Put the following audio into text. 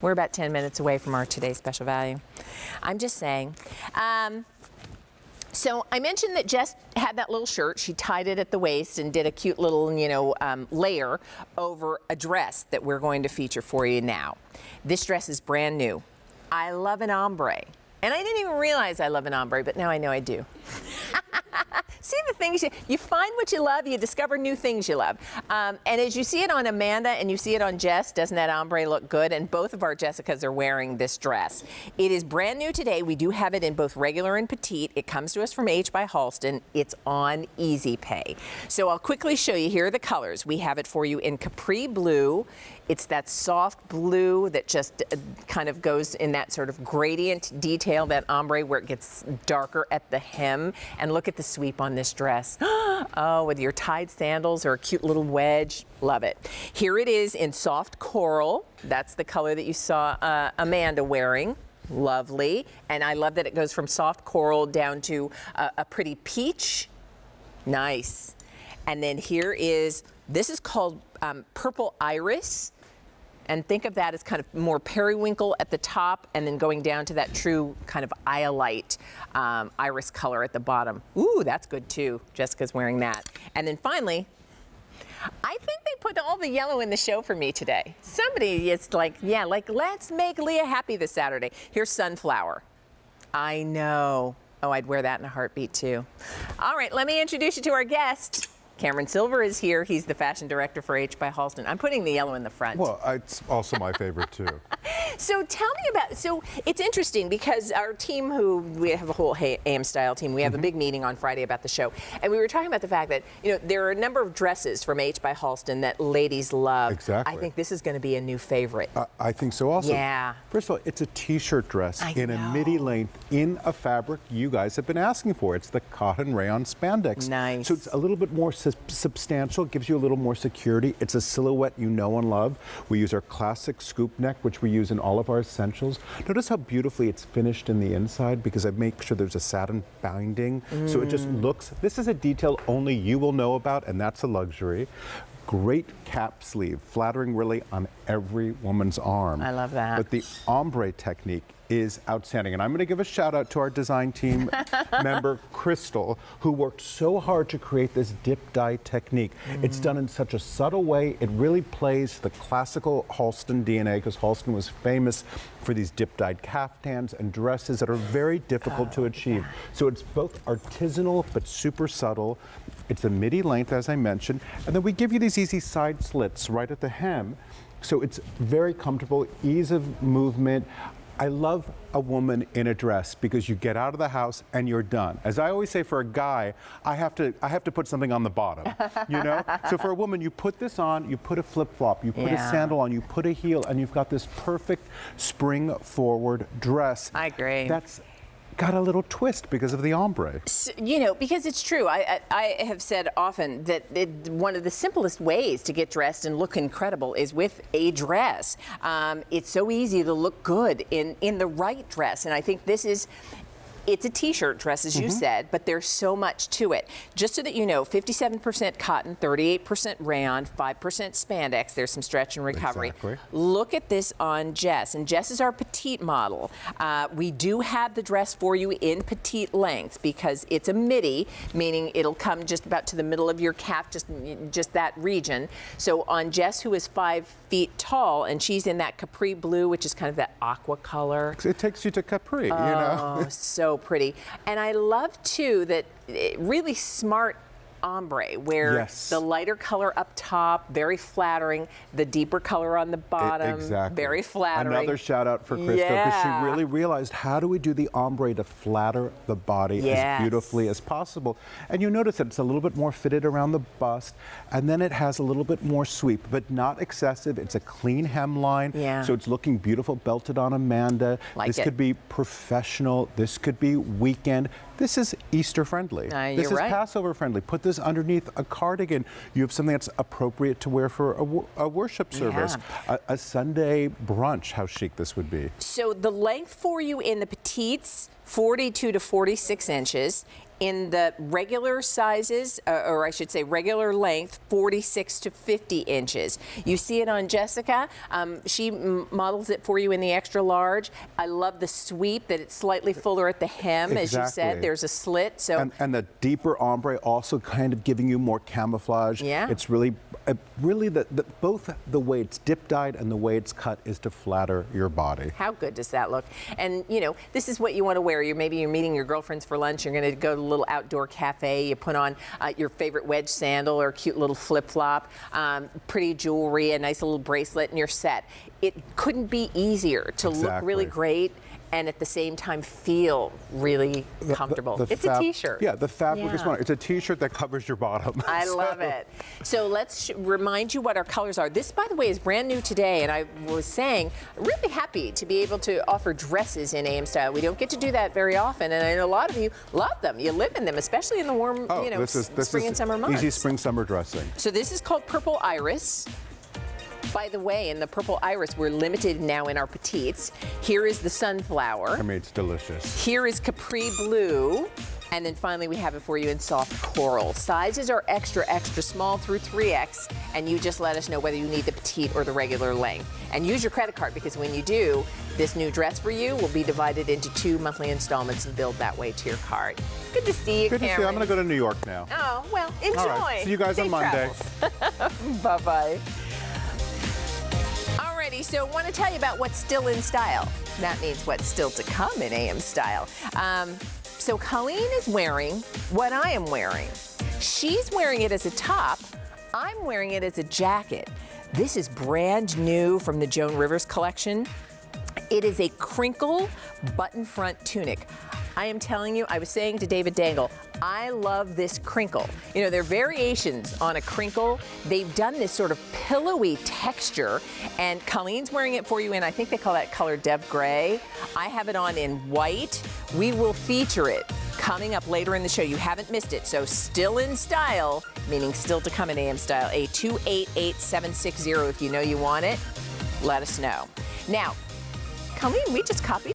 We're about 10 minutes away from our today's special value. I'm just saying. So I mentioned that Jess had that little shirt. She tied it at the waist and did a cute little, layer over a dress that we're going to feature for you now. This dress is brand new. I love an ombre. And I didn't even realize I love an ombre, but now I know I do. See the things you find what you love, you discover new things you love. And as you see it on Amanda and you see it on Jess, doesn't that ombre look good? And both of our Jessicas are wearing this dress. It is brand new today. We do have it in both regular and petite. It comes to us from H by Halston. It's on Easy Pay. So I'll quickly show you. Here are the colors. We have it for you in capri blue. It's that soft blue that just kind of goes in that sort of gradient detail, that ombre where it gets darker at the hem. And look at the sweep on this dress. Oh, with your tied sandals or a cute little wedge. Love it. Here it is in soft coral. That's the color that you saw Amanda wearing. Lovely. And I love that it goes from soft coral down to a pretty peach. Nice. And then here is, this is called purple iris. And think of that as kind of more periwinkle at the top and then going down to that true kind of iolite iris color at the bottom. Ooh, that's good too. Jessica's wearing that. And then finally, I think they put all the yellow in the show for me today. Somebody is like, yeah, like let's make Leah happy this Saturday. Here's sunflower. I know. Oh, I'd wear that in a heartbeat too. All right, let me introduce you to our guest. Cameron Silver is here. He's the fashion director for H by Halston. I'm putting the yellow in the front. Well, it's also my favorite too. So tell me about, so it's interesting because our team, we have a whole AM style team, we have a big meeting on Friday about the show. And we were talking about the fact that, there are a number of dresses from H by Halston that ladies love. Exactly. I think this is going to be a new favorite. I think so also. Yeah. First of all, it's a t-shirt dress in a midi length in a fabric you guys have been asking for. It's the cotton rayon spandex. Nice. So it's a little bit more substantial, gives you a little more security. It's a silhouette you know and love. We use our classic scoop neck, which we use in all of our essentials. Notice how beautifully it's finished in the inside because I make sure there's a satin binding. So it just looks, this is a detail only you will know about, and that's a luxury. Great cap sleeve, flattering really on every woman's arm. I love that. But the ombre technique is outstanding. And I'm going to give a shout out to our design team member, Crystal, who worked so hard to create this dip dye technique. It's done in such a subtle way. It really plays the classical Halston DNA because Halston was famous for these dip dyed caftans and dresses that are very difficult to achieve. So it's both artisanal but super subtle. It's a midi length, as I mentioned. And then we give you these easy side slits right at the hem. So it's very comfortable, ease of movement. I love a woman in a dress because you get out of the house and you're done. As I always say, for a guy, I have to put something on the bottom, So for a woman, you put this on, you put a flip-flop, you put a sandal on, you put a heel, and you've got this perfect spring-forward dress. I agree. That's got a little twist because of the ombre. Because it's true. I have said often that one of the simplest ways to get dressed and look incredible is with a dress. It's so easy to look good in the right dress, and I think it's a t-shirt dress, as you said, but there's so much to it. Just so that you know, 57% cotton, 38% rayon, 5% spandex. There's some stretch and recovery. Exactly. Look at this on Jess, and Jess is our petite model. We do have the dress for you in petite length because it's a midi, meaning it'll come just about to the middle of your calf, just that region. So on Jess, who is 5 feet tall, and she's in that capri blue, which is kind of that aqua color. It takes you to capri, Oh, so pretty. And I love too that really smart ombre where the lighter color up top, very flattering, the deeper color on the bottom, very flattering. Another shout out for Crystal because she really realized how do we do the ombre to flatter the body as beautifully as possible. And you notice that it's a little bit more fitted around the bust and then it has a little bit more sweep, but not excessive. It's a clean hemline, so it's looking beautiful, belted on Amanda. This could be professional, this could be weekend. This is Easter friendly. This is Passover friendly. Put this underneath a cardigan. You have something that's appropriate to wear for a worship service. A Sunday brunch, how chic this would be. So the length for you in the petites, 42 to 46 inches. in the regular sizes, or I should say regular length, 46 to 50 inches. You see it on Jessica. She models it for you in the extra large. I love the sweep, that it's slightly fuller at the hem, as you said. There's a slit. So and the deeper ombre also kind of giving you more camouflage. Yeah. It's really both the way it's dip dyed and the way it's cut is to flatter your body. how good does that look? And you know, this is what you want to wear. Maybe you're meeting your girlfriends for lunch. You're going to go to a little outdoor cafe. You put on your favorite wedge sandal or a cute little flip-flop, pretty jewelry, a nice little bracelet, and you're set. It couldn't be easier to look really great and at the same time feel really comfortable. It's a t-shirt. Yeah, the fabric is wonderful. It's a t-shirt that covers your bottom. I love it. So let's remind you what our colors are. This, by the way, is brand new today, and I was saying, really happy to be able to offer dresses in AM style. We don't get to do that very often, and I know a lot of you love them. You live in them, especially in the warm, spring and summer months. Easy spring summer dressing. So this is called Purple Iris. By the way, in the Purple Iris, we're limited now in our petites. Here is the Sunflower. I mean, it's delicious. Here is Capri Blue. And then finally, we have it for you in Soft Coral. Sizes are extra, extra small through 3X, and you just let us know whether you need the petite or the regular length. And use your credit card, because when you do, this new dress for you will be divided into 2 monthly installments and billed that way to your card. Good to see you, Good Karen. to see you. I'm going to go to New York now. Oh, well, enjoy. All right. See you guys on Monday. Bye-bye. Alrighty, so I want to tell you about what's still in style. That means what's still to come in AM style. So Colleen is wearing what I am wearing. She's wearing it as a top. I'm wearing it as a jacket. This is brand new from the Joan Rivers collection. It is a crinkle button front tunic. I am telling you, I was saying to David Dangle, I love this crinkle. You know, there are variations on a crinkle. They've done this sort of pillowy texture, and Colleen's wearing it for you in, I think they call that color Dev Gray. I have it on in white. We will feature it coming up later in the show. You haven't missed it, so still in style, meaning still to come in AM style. A288760 if you know you want it, let us know. Now, Colleen, we just copied